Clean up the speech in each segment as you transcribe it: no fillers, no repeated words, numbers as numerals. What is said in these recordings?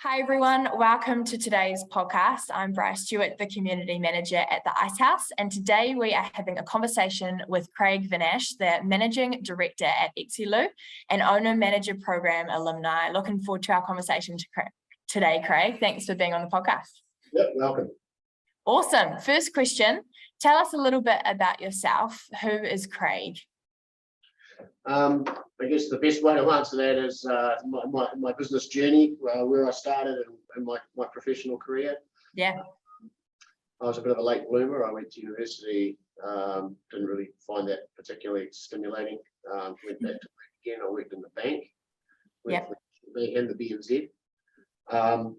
Hi everyone, welcome to today's podcast. I'm Bryar Stewart, the Community Manager at the Icehouse, and today we are having a conversation with Craig van Asch, the Managing Director at Exeloo and Owner-Manager Program Alumni. Looking forward to our conversation today, Craig. Thanks for being on the podcast. Yep, welcome. Awesome. First question, tell us a little bit about yourself. Who is Craig? I guess the best way to answer that is my business journey, where I started in my professional career. Yeah. I was a bit of a late bloomer. I went to university, didn't really find that particularly stimulating. Went back to work again. I worked in the bank, Yeah. And the BNZ.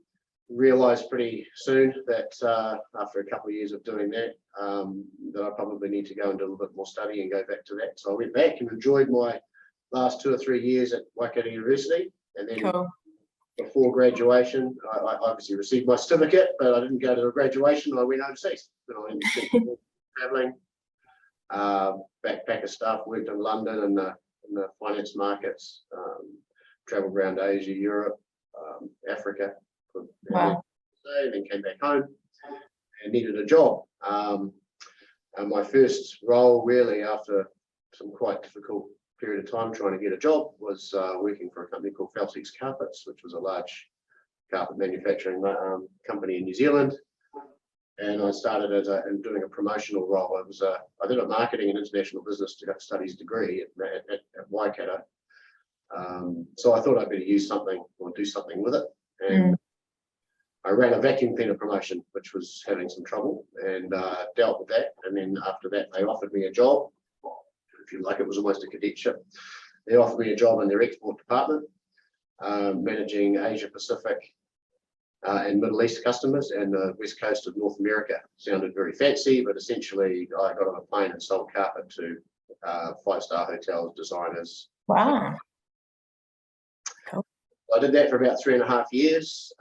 Realised pretty soon that after a couple of years of doing that, that I probably need to go and do a little bit more study and go back to that. So I went back and enjoyed my last 2 or 3 years at Waikato University, and then before graduation, I obviously received my certificate, but I didn't go to a graduation. I went overseas. And I went travelling, backpacker stuff. Worked in London in the finance markets. Travelled around Asia, Europe, Africa. Wow. And then came back home and needed a job. And my first role, really, after some quite difficult period of time trying to get a job, was working for a company called Feltix Carpets, which was a large carpet manufacturing company in New Zealand. And I started in doing a promotional role. I did a marketing and international business studies degree at Waikato. So I thought I'd better use something or do something with it. And I ran a vacuum cleaner promotion, which was having some trouble, and dealt with that. And then after that, they offered me a job. If you like, it was almost a cadetship. They offered me a job in their export department, managing Asia Pacific and Middle East customers and the west coast of North America. Sounded very fancy, but essentially I got on a plane and sold carpet to 5-star hotels, designers. Wow. Cool. I did that for about 3.5 years.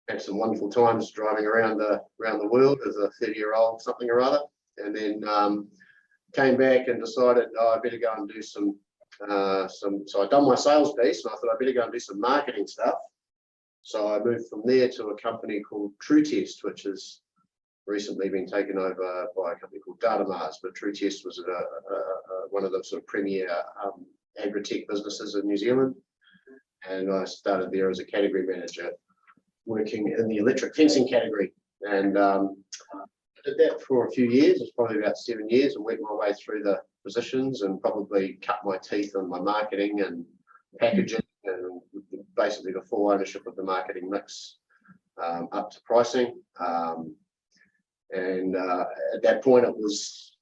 Had some wonderful times driving around the world as a 30-year-old something or other, and then came back and decided I better go and do some. So I'd done my sales piece, and I thought I better go and do some marketing stuff. So I moved from there to a company called TrueTest, which has recently been taken over by a company called Datamars. But TrueTest was one of the sort of premier agri-tech businesses in New Zealand, and I started there as a category manager, working in the electric fencing category, and I did that for a few years. It was probably about 7 years, and worked my way through the positions and probably cut my teeth on my marketing and packaging and basically the full ownership of the marketing mix, up to pricing. And at that point, it was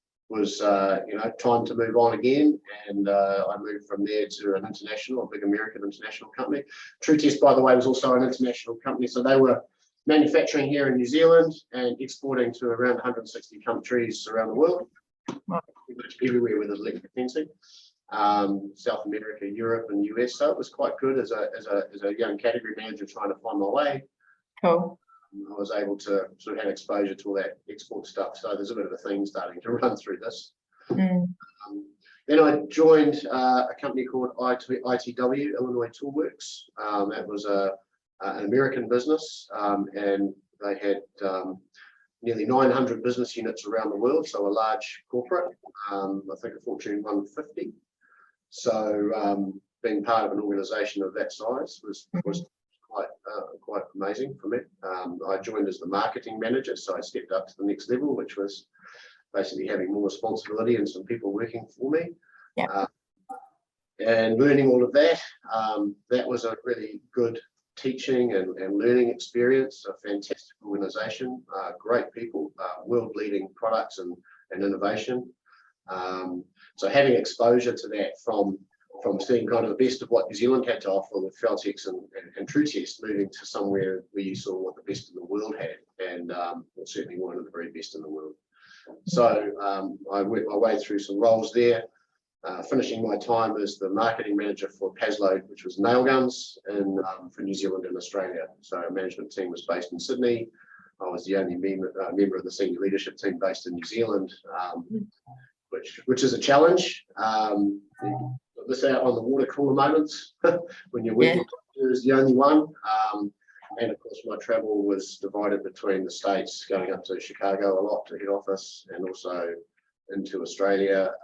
time to move on again, and I moved from there to a big American international company. TrueTest, by the way, was also an international company, so they were manufacturing here in New Zealand and exporting to around 160 countries around the world, pretty much everywhere with electric fencing, South America, Europe, and US. So it was quite good as a young category manager trying to find my way. Cool. I was able to sort of have exposure to all that export stuff. So there's a bit of a theme starting to run through this. Then I joined a company called ITW, Illinois Toolworks. That was an American business, and they had nearly 900 business units around the world, so a large corporate, I think a Fortune 150. So being part of an organisation of that size was quite amazing for me. I joined as the marketing manager, so I stepped up to the next level, which was basically having more responsibility and some people working for me. Yeah. And learning all of that. That was a really good teaching and learning experience, a fantastic organisation, great people, world-leading products and innovation. So having exposure to that from seeing kind of the best of what New Zealand had to offer with Feltix and TrueTest, moving to somewhere where you saw what the best in the world had, and certainly one of the very best in the world. So I worked my way through some roles there, finishing my time as the marketing manager for Pasload, which was nail guns for New Zealand and Australia. So our management team was based in Sydney. I was the only member of the senior leadership team based in New Zealand, which is a challenge. Miss out on the water cooler moments when you're working as the only one. And of course, my travel was divided between the States, going up to Chicago a lot to head office, and also into Australia.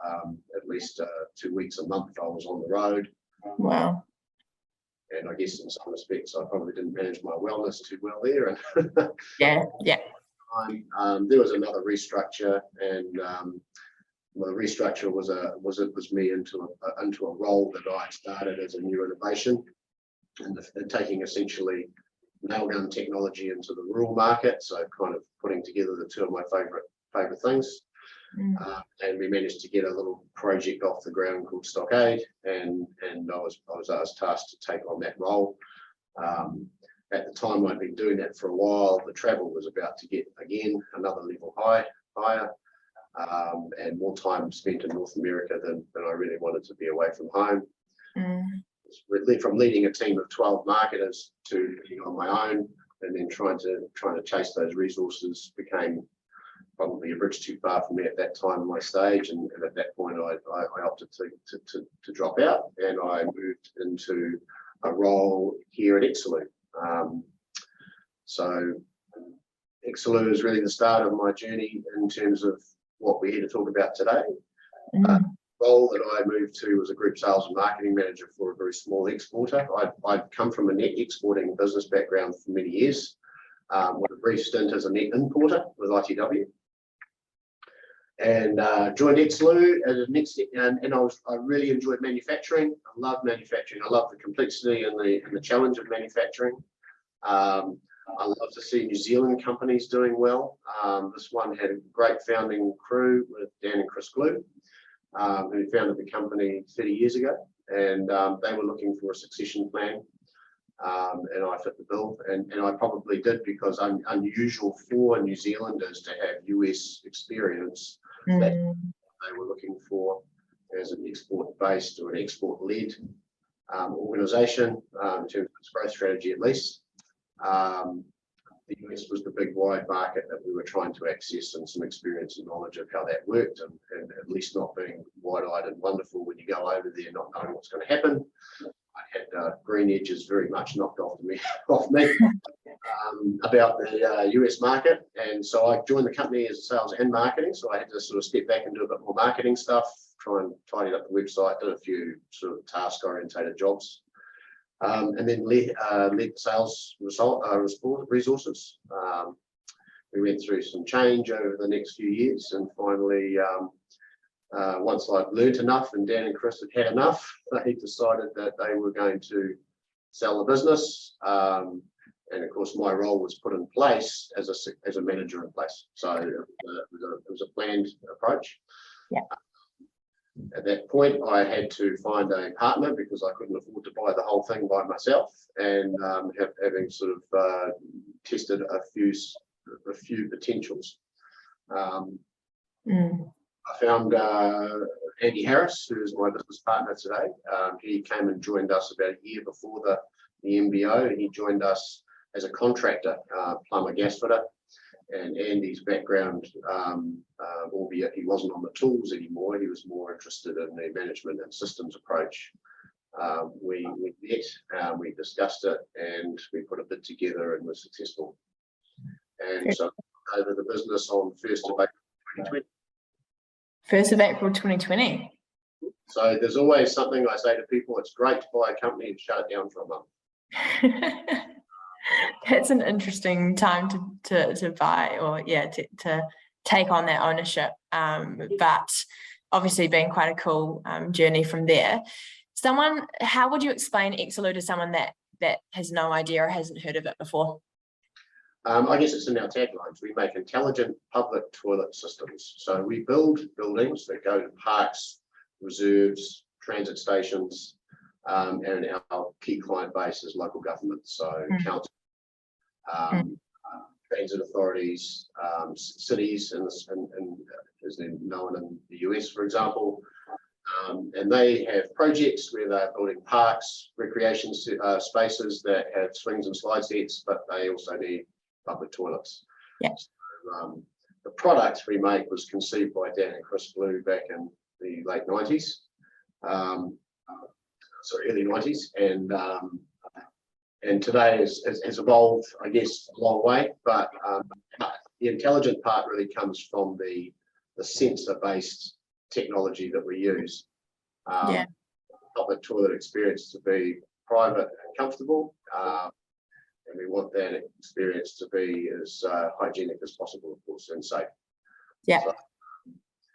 At least 2 weeks a month I was on the road. Wow. And I guess in some respects I probably didn't manage my wellness too well there. And Yeah. there was another restructure, and the restructure was me into a role that I started as a new innovation, and taking essentially nail gun technology into the rural market. So kind of putting together the two of my favorite things. And we managed to get a little project off the ground called Stockade, and I was tasked to take on that role. At the time, I'd been doing that for a while. The travel was about to get again another level higher, and more time spent in North America than I really wanted to be away from home. From leading a team of 12 marketers to being on my own, and then trying to chase those resources became probably a bridge too far for me at that time in my stage, and at that point I opted to drop out, and I moved into a role here at Exeloo. So Exeloo is really the start of my journey in terms of what we're here to talk about today. Role that I moved to was a group sales and marketing manager for a very small exporter. I'd come from a net exporting business background for many years, with a brief stint as a net importer with ITW. And joined Exeloo as a next, and I really enjoyed manufacturing. I love manufacturing. I love the complexity and the challenge of manufacturing. I love to see New Zealand companies doing well. This one had a great founding crew with Dan and Chris Glue, who founded the company 30 years ago, and they were looking for a succession plan. And I fit the bill, and I probably did, because I'm unusual for New Zealanders to have US experience that they were looking for as an export-based or an export-led organisation, in terms of its growth strategy at least. The US was the big wide market that we were trying to access, and some experience and knowledge of how that worked, and at least not being wide-eyed and wonderful when you go over there not knowing what's going to happen. I had green edges very much knocked off me about the US market, and so I joined the company as sales and marketing. So I had to sort of step back and do a bit more marketing stuff, try and tidy up the website, did a few sort of task-orientated jobs, and then led sales resources. We went through some change over the next few years, and finally, once I'd learned enough and Dan and Chris had enough, they decided that they were going to sell the business. And of course, my role was put in place as a manager in place. So it was a planned approach. Yeah. At that point, I had to find a partner, because I couldn't afford to buy the whole thing by myself. And having sort of tested a few potentials. I found Andy Harris, who is my business partner today. He came and joined us about a year before the MBO. He joined us as a contractor, plumber, gas fitter. And Andy's background, albeit he wasn't on the tools anymore, he was more interested in the management and systems approach. We met, we discussed it, and we put a bid together and were successful. And so over the business on 1st of April 2020. 1st of April 2020. So there's always something I say to people: it's great to buy a company and shut it down for a month. That's an interesting time to buy, or to take on that ownership. But obviously been quite a cool journey from there. How would you explain Exeloo to someone that has no idea or hasn't heard of it before? I guess it's in our taglines. We make intelligent public toilet systems. So we build buildings that go to parks, reserves, transit stations, and our key client base is local government. So council, transit authorities, cities, and as they're known in the US, for example. And they have projects where they're building parks, recreation spaces that have swings and slide sets, but they also need public toilets. Yeah. So, the product we make was conceived by Dan and Chris Blue back in the late 90s, early 90s, and and today has evolved, I guess, a long way. But the intelligent part really comes from the sensor-based technology that we use. Yeah. Public toilet experience to be private and comfortable, and we want that experience to be as hygienic as possible, of course, and safe. Yeah. So,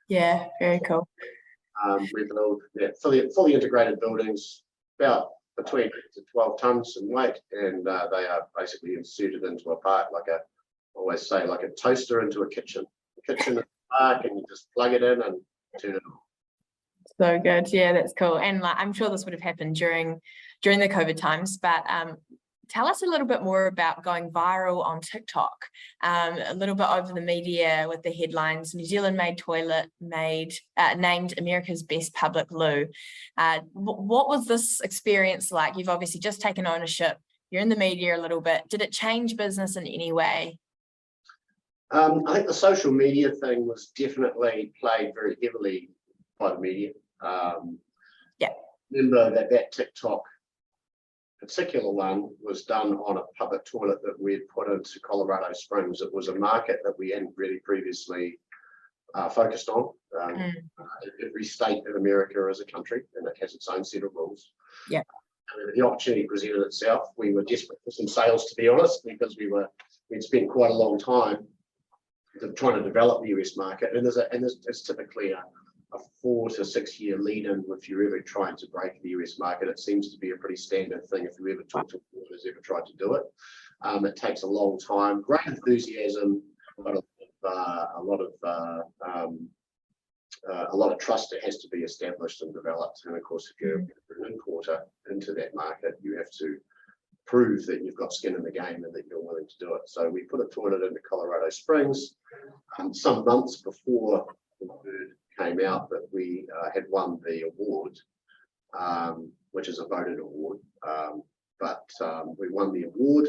yeah, very cool. We build fully integrated buildings, about between 8 to 12 tons in weight, and they are basically inserted into a part like I always say, like a toaster into a kitchen. The kitchen is a park, and you just plug it in and turn it on. So good. Yeah, that's cool. And like, I'm sure this would have happened during the COVID times, but tell us a little bit more about going viral on TikTok. A little bit over the media with the headlines: New Zealand made toilet named America's best public loo. What was this experience like? You've obviously just taken ownership. You're in the media a little bit. Did it change business in any way? I think the social media thing was definitely played very heavily by the media. Yeah. Remember that TikTok particular one was done on a public toilet that we had put into Colorado Springs. It was a market that we hadn't really previously focused on. Every state in America is a country, and it has its own set of rules. Yeah. And the opportunity presented itself. We were desperate for some sales, to be honest, because we'd spent quite a long time trying to develop the US market, and there's typically a 4 to 6 year lead in if you're ever trying to break the US market. It seems to be a pretty standard thing if you ever talk to anyone who's ever tried to do it. It takes a long time, great enthusiasm, but a lot of trust that has to be established and developed. And of course, if you're an importer into that market, you have to prove that you've got skin in the game and that you're willing to do it. So we put a toilet into Colorado Springs some months before the word came out that we had won the award, which is a voted award. But we won the award.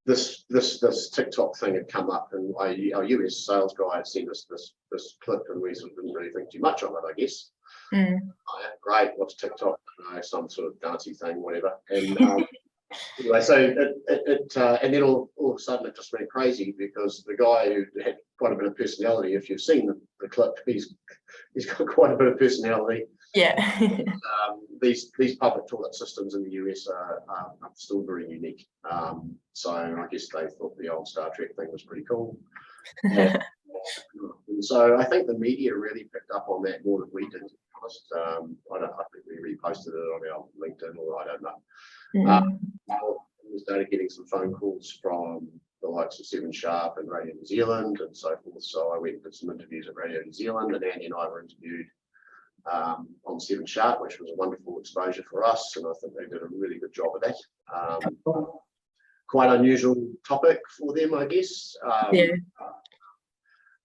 This TikTok thing had come up, and our US sales guy had sent us this clip, and we sort of didn't really think too much of it, I guess. Great, what's TikTok? I don't know, some sort of dancey thing, whatever. And anyway, so and then all of a sudden it just went crazy, because the guy who had quite a bit of personality, if you've seen the clip, he's got quite a bit of personality. Yeah. These public toilet systems in the US are still very unique. So I guess they thought the old Star Trek thing was pretty cool. And so I think the media really picked up on that more than we did, to be honest. I think we reposted it on our LinkedIn, or I don't know. We started getting some phone calls from the likes of 7 Sharp and Radio New Zealand and so forth. So I went and did some interviews at Radio New Zealand, and Andy and I were interviewed on 7 Sharp, which was a wonderful exposure for us, and I think they did a really good job of that. Quite unusual topic for them, I guess.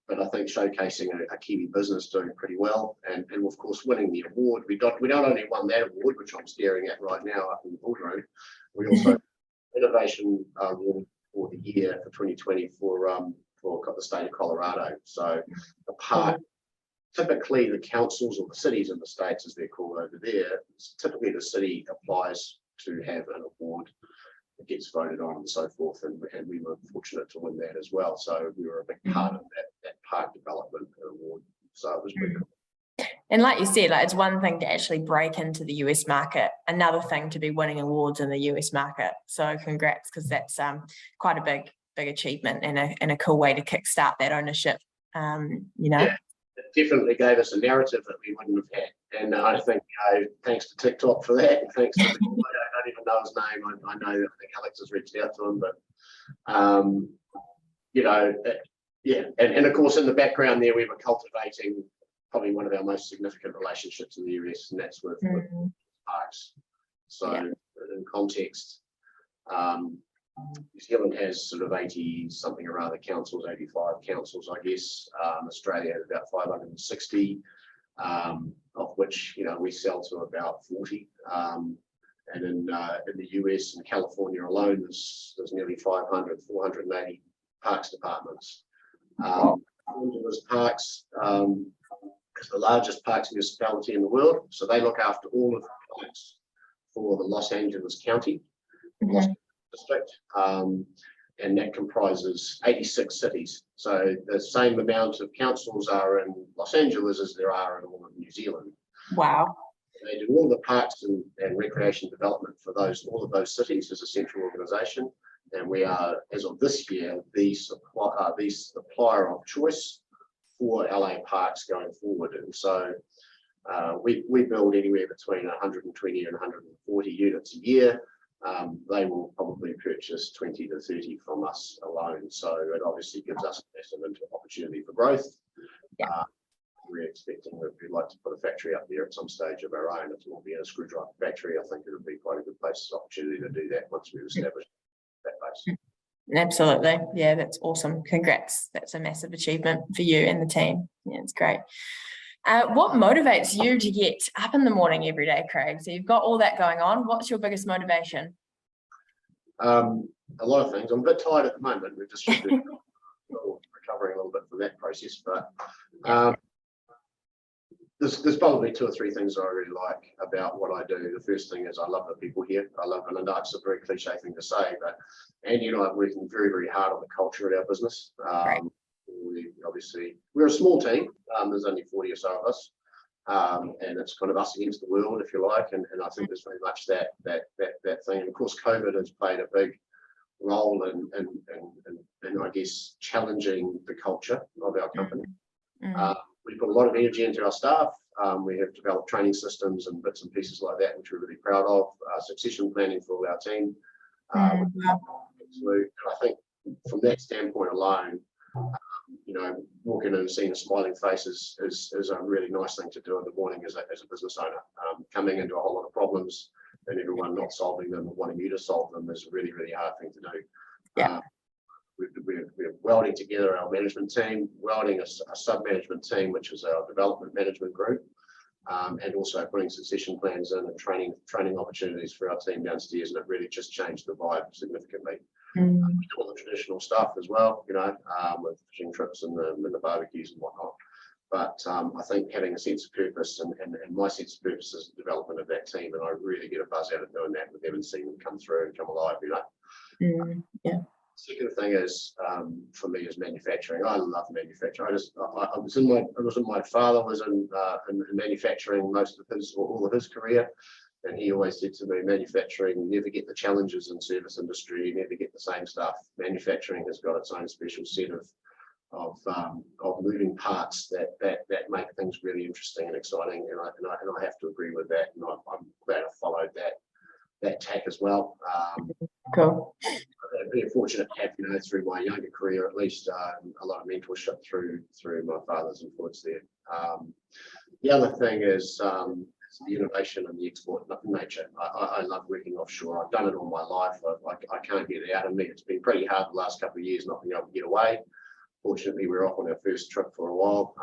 But I think showcasing a Kiwi business doing pretty well, and of course winning the award. We not only won that award, which I'm staring at right now up in the boardroom, we also Innovation Award for the year for 2020 for the state of Colorado. So the part, typically the councils or the cities in the states, as they're called over there, typically the city applies to have an award. It gets voted on and so forth, and we were fortunate to win that as well. So we were a big part of that park development award. So it was pretty cool. And like you said, like, it's one thing to actually break into the US market, another thing to be winning awards in the US market. So congrats, because that's quite a big achievement and a cool way to kickstart that ownership. Yeah, it definitely gave us a narrative that we wouldn't have had. And I think thanks to TikTok for that, and thanks to I don't even know his name. I know, I think Alex has reached out to him, but and of course in the background there we were cultivating probably one of our most significant relationships in the US, and that's with parks. So in context, New Zealand has sort of 80 something or other councils, 85 councils, I guess. Australia has about 560, of which we sell to about 40. And in the US and California alone, there's nearly 500, 480 parks departments. Those parks is the largest parks municipality in the world, so they look after all of the parks for the Los Angeles County, Mhm. Los Angeles District, and that comprises 86 cities. So the same amount of councils are in Los Angeles as there are in all of New Zealand. Wow. They do all the parks and recreation development for all of those cities as a central organisation, and we are, as of this year, the supplier of choice for LA parks going forward. And so we build anywhere between 120 and 140 units a year. They will probably purchase 20 to 30 from us alone. So it obviously gives us a massive opportunity for growth. Yeah. We're expecting that we'd like to put a factory up there at some stage of our own. It will be a screwdriver factory. I think it would be quite a good opportunity to do that once we've established that base. Absolutely. Yeah, that's awesome. Congrats. That's a massive achievement for you and the team. Yeah, it's great. What motivates you to get up in the morning every day, Craig? So you've got all that going on. What's your biggest motivation? A lot of things. I'm a bit tired at the moment. We're just recovering a little bit from that process, but there's probably 2 or 3 things I really like about what I do. The first thing is I love the people here. I know it's a very cliche thing to say, but Andy and I are working very, very hard on the culture of our business. Right. We're a small team. There's only 40 or so of us, and it's kind of us against the world, if you like. And I think there's very much that thing. And of course, COVID has played a big role in I guess challenging the culture of our company. We put a lot of energy into our staff. We have developed training systems and bits and pieces like that, which we're really proud of. Succession planning for all our team. And I think from that standpoint alone, walking in and seeing a smiling face is a really nice thing to do in the morning as a business owner. Coming into a whole lot of problems and everyone not solving them or wanting you to solve them is a really, really hard thing to do. Yeah. We're welding together our management team, welding a sub-management team, which is our development management group, and also putting succession plans in and training opportunities for our team downstairs, and it really just changed the vibe significantly. We do all the traditional stuff as well, with fishing trips and the barbecues and whatnot. But I think having a sense of purpose and my sense of purpose is the development of that team, and I really get a buzz out of doing that with them and seeing them come through and come alive, Yeah. Second thing is for me is manufacturing. I love manufacturing. My father was in manufacturing all of his career, and he always said to me, manufacturing, you never get the challenges in service industry, you never get the same stuff. Manufacturing has got its own special set of moving parts that make things really interesting and exciting, and I have to agree with that, and I'm glad I followed that tack as well. Cool. I've been fortunate to have, through my younger career at least, a lot of mentorship through my father's influence there. The other thing is the innovation and the export nature. I love working offshore. I've done it all my life. I can't get it out of me. It's been pretty hard the last couple of years not being able to get away. Fortunately, we're off on our first trip for a while.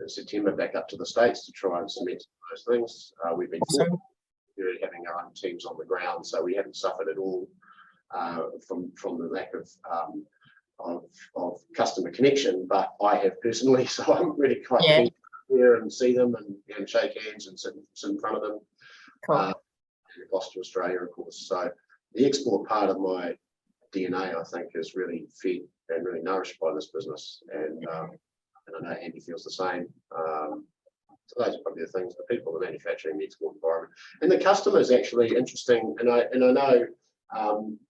In September, back up to the States to try and cement those things. We've been fortunate having our own teams on the ground, so we haven't suffered at all from the lack of customer connection. But I have personally, so I'm really quite keen to hear and see them and shake hands and sit in front of them. Cool. Across to Australia, of course. So the export part of my DNA, I think, is really fed and really nourished by this business, and I know Andy feels the same. So those are probably the things: the people, the manufacturing, the export environment, and the customers. Actually interesting, and I know,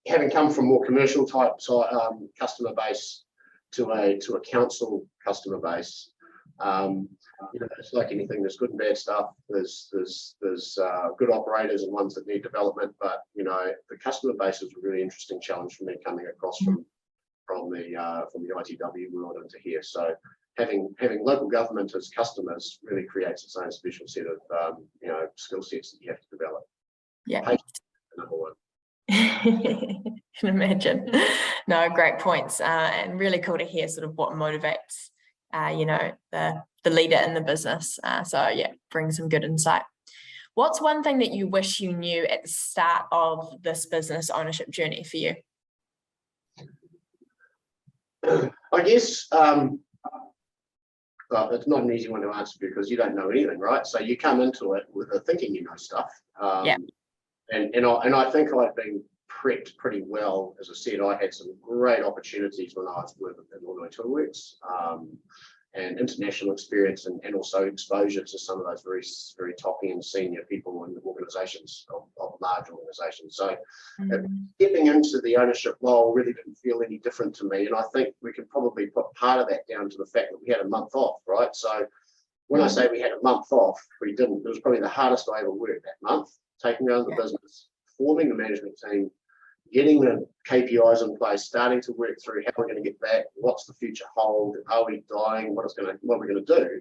having come from more commercial type customer base to a council customer base, it's like anything. There's good and bad stuff. There's good operators and ones that need development, but the customer base is a really interesting challenge for me coming across from the ITW world into here. So having local government as customers really creates its own special set of skill sets that you have to develop. Yeah. Number one. Can imagine. No, great points, and really cool to hear sort of what motivates the leader in the business. So yeah, bring some good insight. What's one thing that you wish you knew at the start of this business ownership journey for you? I guess it's not an easy one to answer because you don't know anything, right? So you come into it with a thinking you know stuff. And I think I've been prepped pretty well. As I said, I had some great opportunities when I was with Alumni Toolworks, and international experience, and also exposure to some of those very top end senior people in organisations of large organisations. So stepping into the ownership role really didn't feel any different to me, and I think we can probably put part of that down to the fact that we had a month off, right? So when I say we had a month off, we didn't. It was probably the hardest I ever worked that month, taking over the business, forming the management team, getting the KPIs in place, starting to work through how we're going to get back, what's the future hold, are we dying, what we're going to do.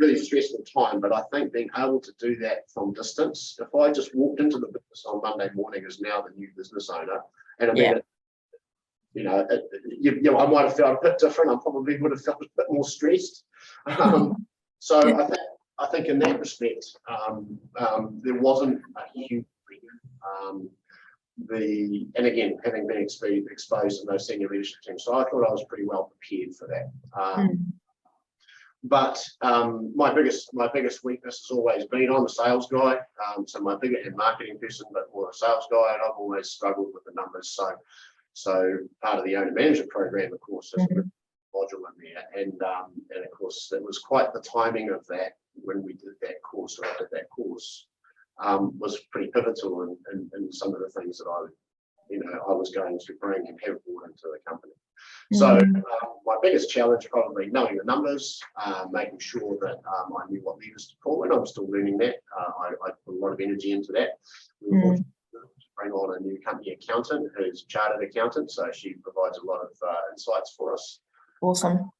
Really stressful time, but I think being able to do that from distance, if I just walked into the business on Monday morning as now the new business owner, and I mean, I might have felt a bit different. I probably would have felt a bit more stressed. So I think in that respect, there wasn't a huge and again, having been exposed in those senior leadership teams, so I thought I was pretty well prepared for that. But my biggest weakness has always been, I'm a sales guy, so my bigger and marketing person, but more a sales guy, and I've always struggled with the numbers. So part of the owner manager program, of course, is a module in there, and of course it was quite the timing of that when we did that course, or I did that course. Was pretty pivotal in some of the things that I was going to bring and have brought into the company. So my biggest challenge probably knowing the numbers, making sure that I knew what levers to pull, and I'm still learning that. I put a lot of energy into that. We were fortunate to bring on a new company accountant who's a chartered accountant, so she provides a lot of insights for us. Awesome.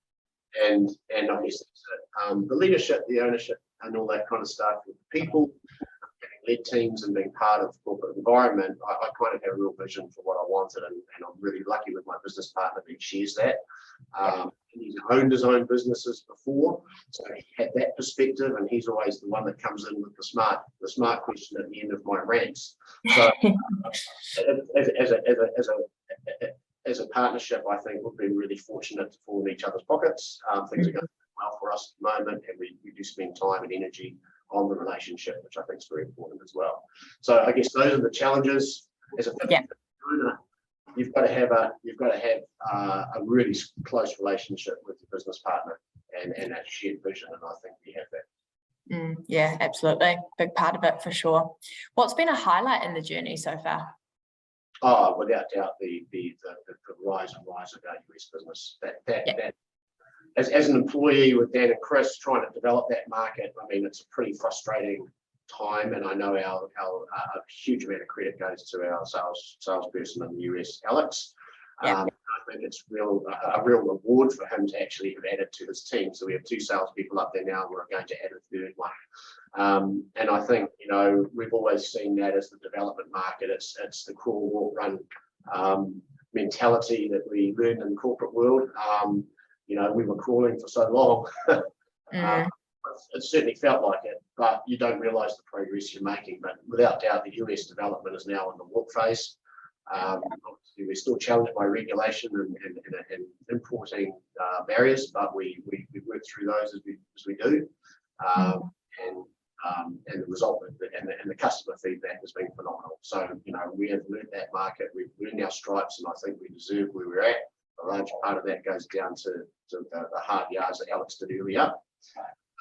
And I guess the leadership, the ownership, and all that kind of stuff with the people, led teams and being part of the corporate environment, I kind of had a real vision for what I wanted, and I'm really lucky with my business partner who shares that. He's owned his own businesses before, so he had that perspective, and he's always the one that comes in with the smart question at the end of my rants. So as a partnership, I think we've been really fortunate to fall in each other's pockets. Things are going well for us at the moment, and we do spend time and energy on the relationship, which I think is very important as well. So I guess those are the challenges. As a owner, you've got to have a really close relationship with your business partner and that shared vision, and I think we have that. Yeah, absolutely, big part of it for sure. What's been a highlight in the journey so far? Oh, without doubt, the rise of our US business. That as an employee with Dan and Chris trying to develop that market, I mean, it's a pretty frustrating time, and I know our huge amount of credit goes to our salesperson in the US, Alex. I think it's a real reward for him to actually have added to his team. So we have 2 salespeople up there now. We're going to add a 3rd one. And I think, we've always seen that as the development market. It's the crawl, walk, run mentality that we learned in the corporate world. We were crawling for so long. It certainly felt like it, but you don't realise the progress you're making. But without doubt, the US development is now in the walk phase. Obviously, we're still challenged by regulation and importing barriers, but we work through those as we do. And the result and the customer feedback has been phenomenal. So, we have learned that market, we've earned our stripes, and I think we deserve where we're at. A large part of that goes down to the hard yards that Alex did earlier.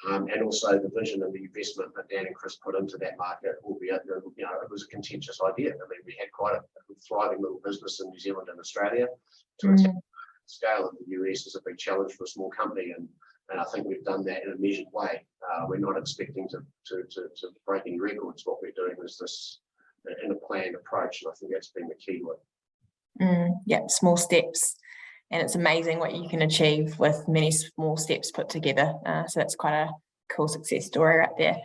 And also the vision and the investment that Dan and Chris put into that market, albeit, it was a contentious idea. I mean, we had quite a thriving little business in New Zealand and Australia. To the scale of the US is a big challenge for a small company, and I think we've done that in a measured way. We're not expecting to break any records. What we're doing is this in a planned approach, and I think that's been the key to it. Yeah, small steps. And it's amazing what you can achieve with many small steps put together. So that's quite a cool success story right there.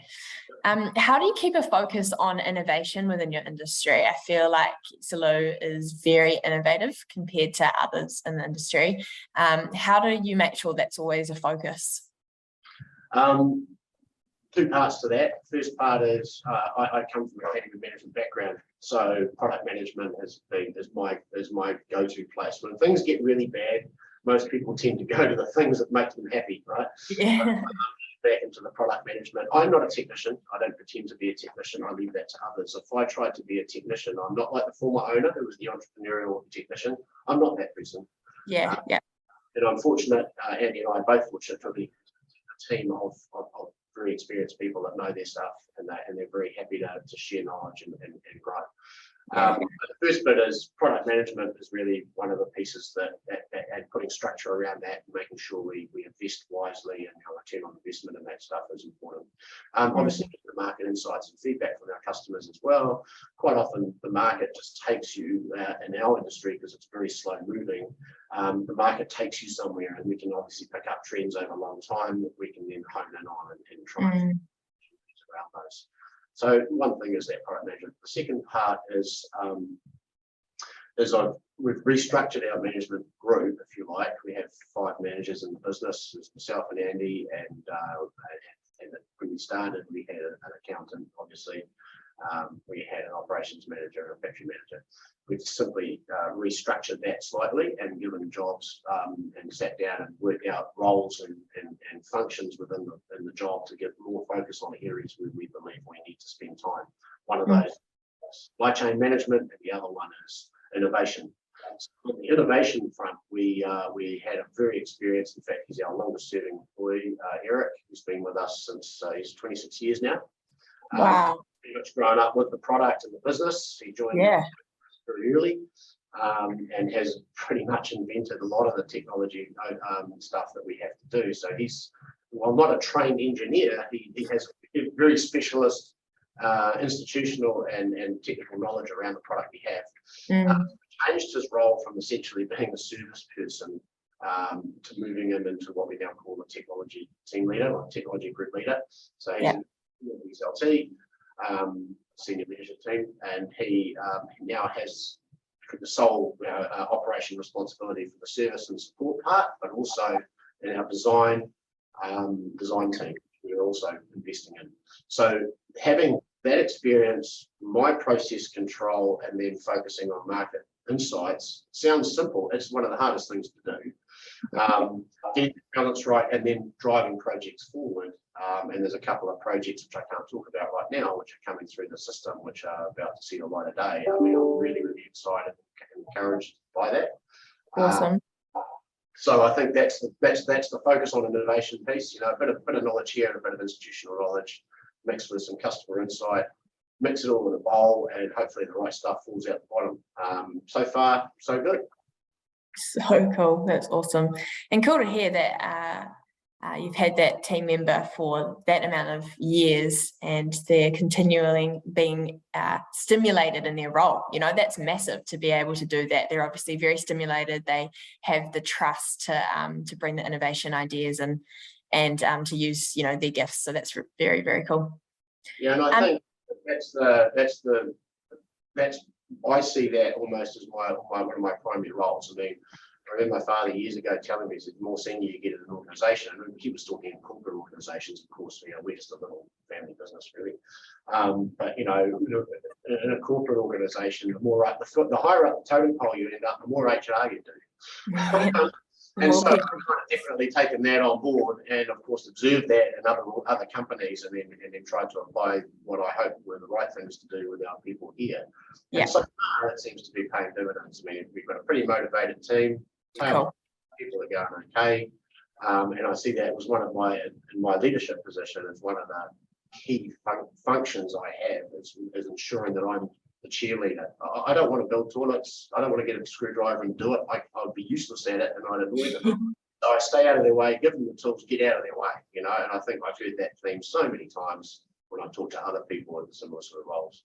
How do you keep a focus on innovation within your industry? I feel like Exeloo is very innovative compared to others in the industry. How do you make sure that's always a focus? 2 parts to that. First part is I come from a category management background, so product management is my go-to place. When things get really bad, most people tend to go to the things that make them happy, right? Yeah. back into the product management. I'm not a technician. I don't pretend to be a technician. I leave that to others. If I tried to be a technician, I'm not like the former owner who was the entrepreneurial technician. I'm not that person. Yeah, yeah. And I'm fortunate, Andy and I are both fortunate to be a team of very experienced people that know their stuff, and they're very happy to share knowledge and grow. The first bit is product management is really one of the pieces that and putting structure around that, and making sure we invest wisely, and our return on investment and that stuff is important. Obviously, the market insights and feedback from our customers as well. Quite often, the market just takes you in our industry, because it's very slow moving. The market takes you somewhere, and we can obviously pick up trends over a long time that we can then hone in on and try and around those. So one thing is that product management. The second part is we've restructured our management group, if you like. We have 5 managers in the business. It's myself and Andy, and when we started, we had an accountant, obviously. We had an operations manager and a factory manager. We've simply restructured that slightly and given jobs and sat down and worked out roles and functions within the job to get more focus on areas where we believe we need to spend time. One of those is supply chain management, and the other one is innovation. So on the innovation front, we had a very experienced, in fact, he's our longest serving employee, Eric, who's been with us since he's 26 years now. Wow. Pretty much grown up with the product and the business. He joined very early, and has pretty much invented a lot of the technology stuff that we have to do. So he's, while not a trained engineer, he has very specialist institutional and technical knowledge around the product we have. Changed his role from essentially being a service person to moving him into what we now call the technology team leader or technology group leader. So he's in XLT, senior leadership team, and he now has the sole operation responsibility for the service and support part, but also in our design team we're also investing in. So having that experience, my process control, and then focusing on market insights sounds simple. It's one of the hardest things to do. Getting the balance right, and then driving projects forward. And there's a couple of projects which I can't talk about right now, which are coming through the system, which are about to see the light of day. I mean, I'm really, really excited and encouraged by that. Awesome. So I think that's the focus on an innovation piece. You know, a bit of knowledge here and a bit of institutional knowledge, mixed with some customer insight. Mix it all in a bowl, and hopefully the right stuff falls out the bottom. So far, so good. So cool. That's awesome. And cool to hear that you've had that team member for that amount of years, and they're continually being stimulated in their role. You know, that's massive to be able to do that. They're obviously very stimulated. They have the trust to bring the innovation ideas and to use, you know, their gifts. So that's very, very cool. Yeah, and I think I see that almost as one of my primary roles. I mean, I remember my father years ago telling me, he said, the more senior you get in an organisation, and he was talking in corporate organisations, of course, you know, we're just a little family business, really. But, you know, in a corporate organisation, the higher up the totem pole you end up, the more HR you do. And so I've definitely taken that on board, and of course observed that in other companies, and then tried to apply what I hope were the right things to do with our people here. Yeah. And so far it seems to be paying dividends. I mean, we've got a pretty motivated team. Cool. People are going okay, and I see that was one of in my leadership position as one of the key functions I have is ensuring that I'm the cheerleader. I don't want to build toilets. I don't want to get a screwdriver and do it. I'd be useless at it, and I'd annoy them. So I stay out of their way, give them the tools, get out of their way, you know. And I think I've heard that theme so many times when I talk to other people in similar sort of roles.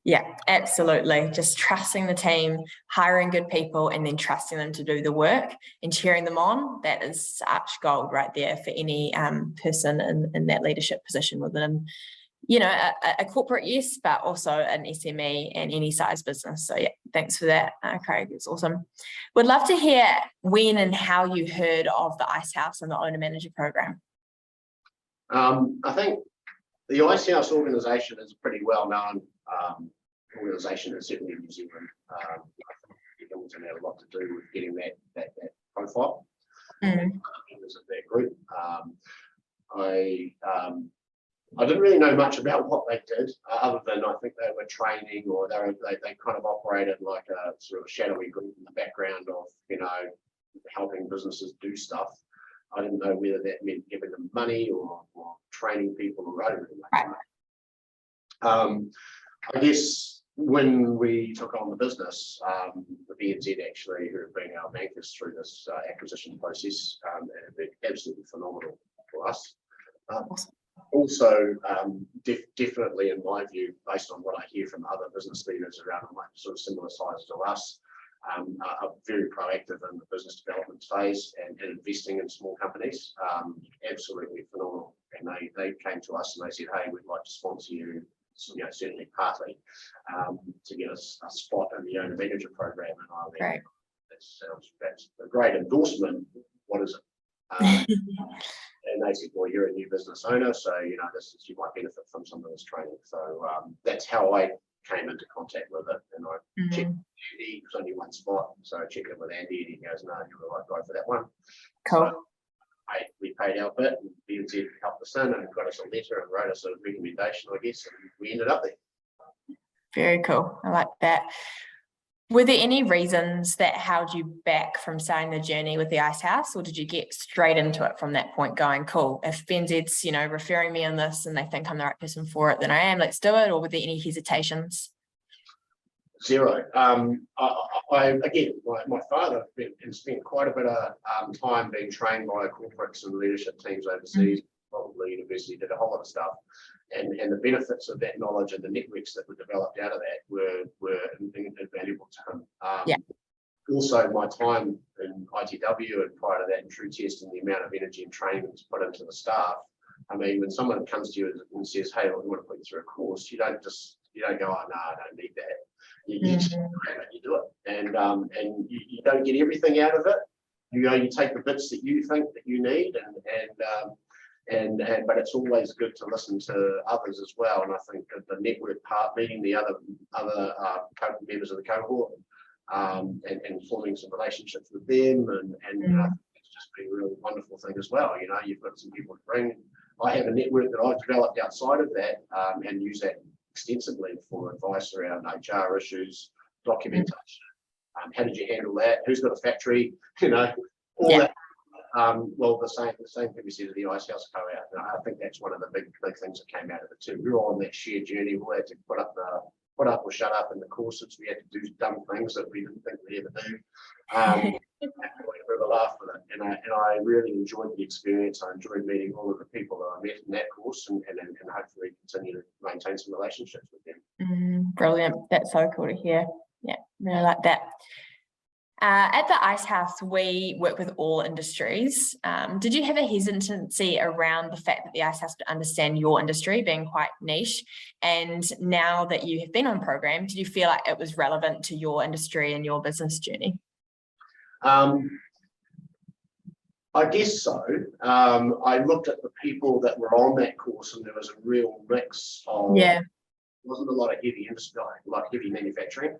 Yeah, absolutely. Just trusting the team, hiring good people, and then trusting them to do the work and cheering them on. That is such gold right there for any person in that leadership position within, you know, a corporate, yes, but also an SME and any size business. So yeah, thanks for that, Craig. It's awesome. Would love to hear when and how you heard of the Icehouse and the Owner Manager program. I think the Icehouse organisation is a pretty well-known organisation, and certainly in New Zealand. I think Hamilton had a lot to do with getting that profile. Members of that group. I didn't really know much about what they did, other than I think they were training, or they kind of operated like a sort of shadowy group in the background of, helping businesses do stuff. I didn't know whether that meant giving them money or training people, or I didn't really know much. I guess when we took on the business, the BNZ actually, who have been our bankers through this acquisition process, have been absolutely phenomenal for us. Also, definitely in my view, based on what I hear from other business leaders around like sort of similar size to us, are very proactive in the business development phase and investing in small companies. Absolutely phenomenal. And they came to us and they said, hey, we'd like to sponsor you, certainly partly, to get us a spot in the owner manager program. And I think that's a great endorsement. What is it? And they said, well, you're a new business owner, so you might benefit from some of this training. So that's how I came into contact with it. And I checked with Andy. It was only one spot, so I checked it with Andy, and he goes, no, you're the right guy for that one. Cool. So we paid our bit, and BNZ helped us in and got us a letter and wrote us a recommendation, I guess, and we ended up there. Very cool. I like that. Were there any reasons that held you back from starting the journey with the Icehouse, or did you get straight into it from that point going, cool, if BNZ's, referring me on this and they think I'm the right person for it, then I am, let's do it? Or were there any hesitations? Zero. Again, my father spent quite a bit of time being trained by corporates and leadership teams overseas, probably university, did a whole lot of stuff. And the benefits of that knowledge and the networks that were developed out of that were invaluable to him. Also, my time in ITW and prior to that in True Test, and the amount of energy and training that's put into the staff. I mean, when someone comes to you and says, hey, we want to put you through a course, you don't go, oh, no, I don't need that. You just you do it. And you don't get everything out of it. You take the bits that you think that you need, but it's always good to listen to others as well. And I think the network part, meeting the other members of the cohort, and forming some relationships with them, and it's just been a really wonderful thing as well. You've got some people to bring. I have a network that I've developed outside of that, and use that extensively for advice around HR issues, documentation. How did you handle that? Who's got a factory? All that. Well, the same can be said of the Icehouse co-out. I think that's one of the big things that came out of it too. We were on that shared journey. We had to put up or shut up in the courses. We had to do dumb things that we didn't think we'd ever do. We had a laugh with it, and I really enjoyed the experience. I enjoyed meeting all of the people that I met in that course, and hopefully continue to maintain some relationships with them. Brilliant. That's so cool to hear. Yeah, really like that. At the Icehouse, we work with all industries. Did you have a hesitancy around the fact that the Icehouse would understand your industry being quite niche? And now that you have been on program, did you feel like it was relevant to your industry and your business journey? I guess so. I looked at the people that were on that course, and there was a real mix of, wasn't a lot of heavy industry, like heavy manufacturing.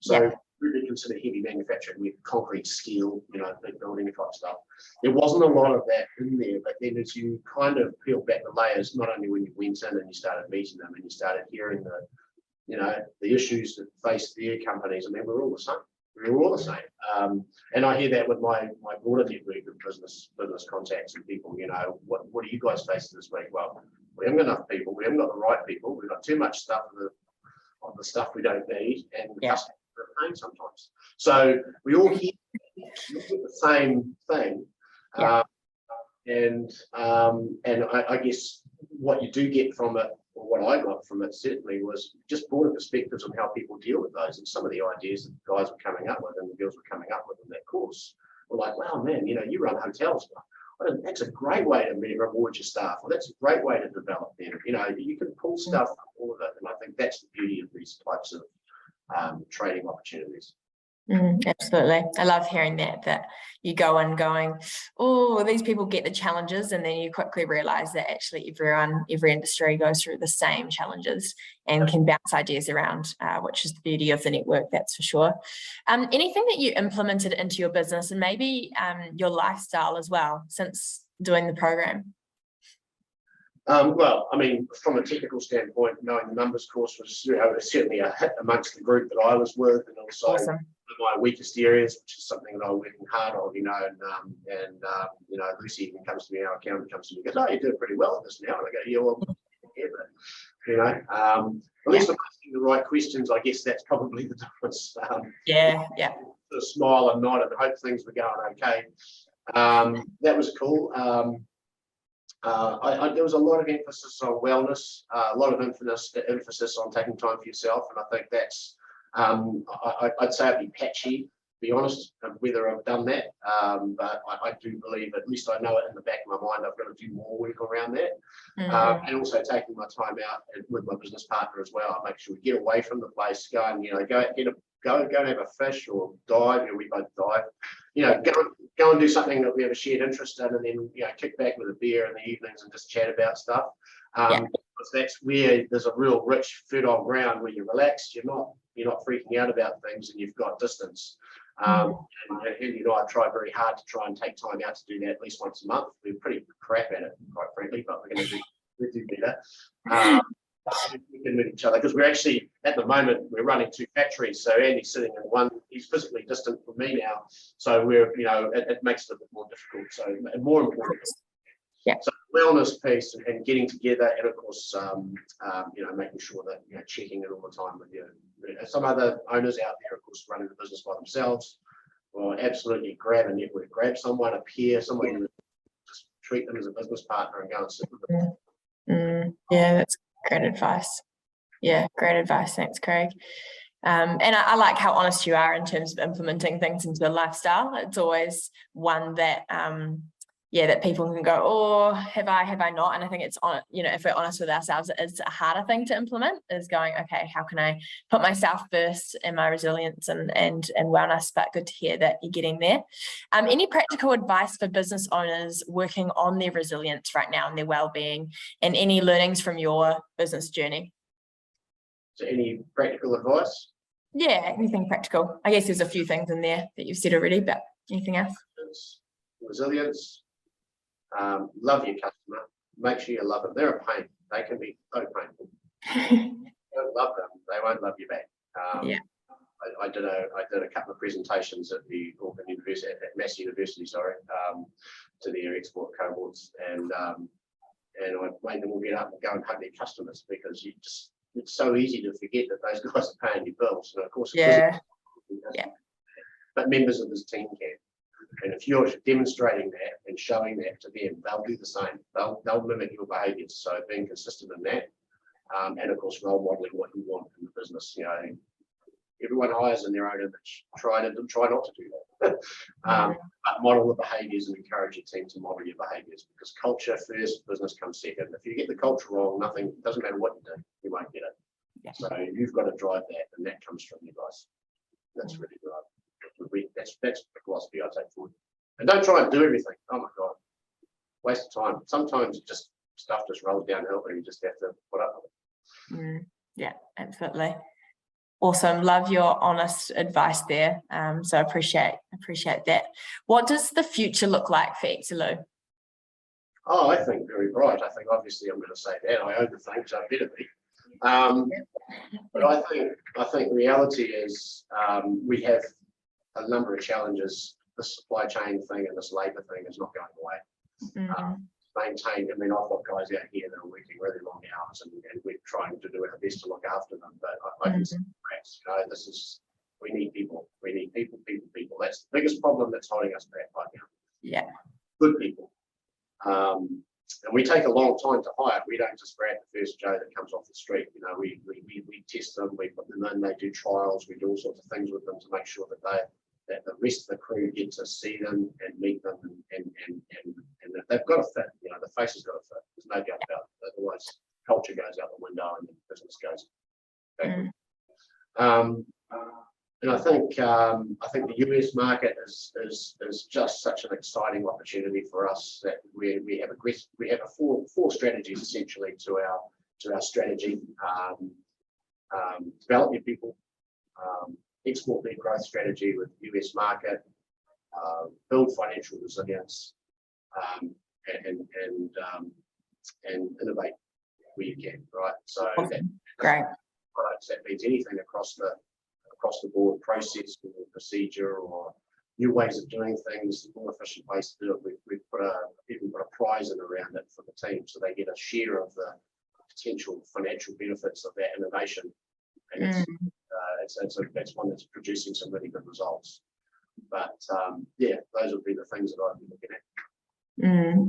So really consider heavy manufacturing with concrete, steel, big building type stuff. There wasn't a lot of that in there, but then as you kind of peel back the layers, not only when you went in and you started meeting them and you started hearing the issues that face their companies, I mean, we're all the same. We're all the same. And I hear that with my broader network of business contacts and people, what are you guys facing this week? Well, we haven't got enough people. We haven't got the right people. We've got too much stuff of the stuff we don't need, and the customers are paying sometimes. So we all hear the same thing. And I guess what you do get from it, or what I got from it certainly, was just broader perspectives on how people deal with those, and some of the ideas that the guys were coming up with and the girls were coming up with in that course were like, wow, man, you run hotels. That's a great way to reward your staff, or that's a great way to develop them. You can pull stuff from all of it, and I think that's the beauty of these types of training opportunities. Absolutely. I love hearing that you go in going, oh, these people get the challenges, and then you quickly realize that actually every industry goes through the same challenges and can bounce ideas around, which is the beauty of the network, that's for sure. Anything that you implemented into your business and maybe your lifestyle as well since doing the program? Well, I mean, from a technical standpoint, knowing the numbers course was, certainly a hit amongst the group that I was with, and also Awesome. my weakest areas, which is something that I'm working hard on, Lucy even comes to me, our accountant comes to me and goes, "Oh, you're doing pretty well at this now." And I go, "Yeah, well, yeah, but, at least I'm asking the right questions. I guess that's probably the difference. Yeah. Sort of smile and nod and hope things were going okay. That was cool. There was a lot of emphasis on wellness, a lot of emphasis on taking time for yourself, and I think that's, I'd say it'd be patchy, to be honest, of whether I've done that, but I do believe, at least I know it in the back of my mind, I've got to do more work around that, and also taking my time out with my business partner as well. I make sure we get away from the place, go and go and have a fish or dive. We both dive. Go and do something that we have a shared interest in, and then kick back with a beer in the evenings and just chat about stuff. Because that's where there's a real rich, fertile ground where you're relaxed. You're not freaking out about things, and you've got distance. And I try very hard to try and take time out to do that at least once a month. We're pretty crap at it, quite frankly, but we're going to do better. We can meet each other, because we're actually, at the moment, we're running two factories. So Andy's sitting in one, he's physically distant from me now. So we're, it makes it a bit more difficult. So, and more important, so wellness piece and getting together, and of course, making sure that checking it all the time with you. Some other owners out there, of course, running the business by themselves, or absolutely grab a network, grab someone, a peer, someone who just treat them as a business partner and go and sit with them. Yeah, that's great advice. Yeah, great advice. Thanks, Craig. And I like how honest you are in terms of implementing things into the lifestyle. It's always one that, that people can go, "Oh, have I not?" And I think it's on, if we're honest with ourselves, it's a harder thing to implement, is going, okay, how can I put myself first in my resilience and wellness? But good to hear that you're getting there. Any practical advice for business owners working on their resilience right now and their well-being, and any learnings from your business journey? So any practical advice? Yeah, anything practical. I guess there's a few things in there that you've said already, but anything else? Resilience. Love your customer. Make sure you love them. They're a pain. They can be so painful. Don't love them, they won't love you back. I did a couple of presentations at the Auckland University, at Mass University, to their export cohorts, and I made them all get up and go and hug their customers, because it's so easy to forget that those guys are paying your bills, and of course, but members of this team can. And if you're demonstrating that and showing that to them, they'll do the same. They'll mimic your behaviours. So being consistent in that, and of course role modelling what you want in the business. Everyone hires in their own image. Try not to do that. But model the behaviours and encourage your team to model your behaviours, because culture first, business comes second. If you get the culture wrong, doesn't matter what you do, you won't get it. Yeah. So you've got to drive that, and that comes from you guys. That's really right. That's the philosophy I take forward. And don't try and do everything. Oh my God, waste of time. Sometimes stuff just rolls downhill, and you just have to put up with it. Yeah, absolutely. Awesome. Love your honest advice there. So I appreciate that. What does the future look like for Exeloo? Oh, I think very bright. I think obviously I'm going to say that. I own the thing, so I better be. But I think reality is we have a number of challenges. The supply chain thing and this labour thing is not going away. Maintain. I mean, I've got guys out here that are working really long hours, and we're trying to do our best to look after them. But I can see we need people. We need people. That's the biggest problem that's holding us back right now. Yeah. Good people. And we take a long time to hire. We don't just grab the first Joe that comes off the street. We test them, we put them in, they do trials, we do all sorts of things with them to make sure that the rest of the crew get to see them and meet them, and that they've got to fit. The face has got to fit. There's no doubt about it. Otherwise, culture goes out the window and the business goes backward. And I think the US market is just such an exciting opportunity for us, that we have four strategies essentially to our strategy. Develop your people, export their growth strategy with US market, build financial resilience, and and innovate where you can, right? So Awesome. Great. Products, that means anything across the board, process or procedure or new ways of doing things, more efficient ways to do it. We've even put a prize in around it for the team, so they get a share of the potential financial benefits of that innovation. And that's one that's producing some really good results. But yeah, those would be the things that I'd be looking at.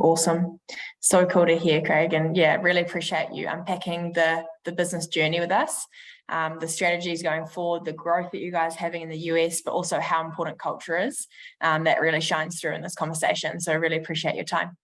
Awesome. So cool to hear, Craig. And yeah, really appreciate you unpacking the business journey with us, the strategies going forward, the growth that you guys are having in the US, but also how important culture is. That really shines through in this conversation. So I really appreciate your time.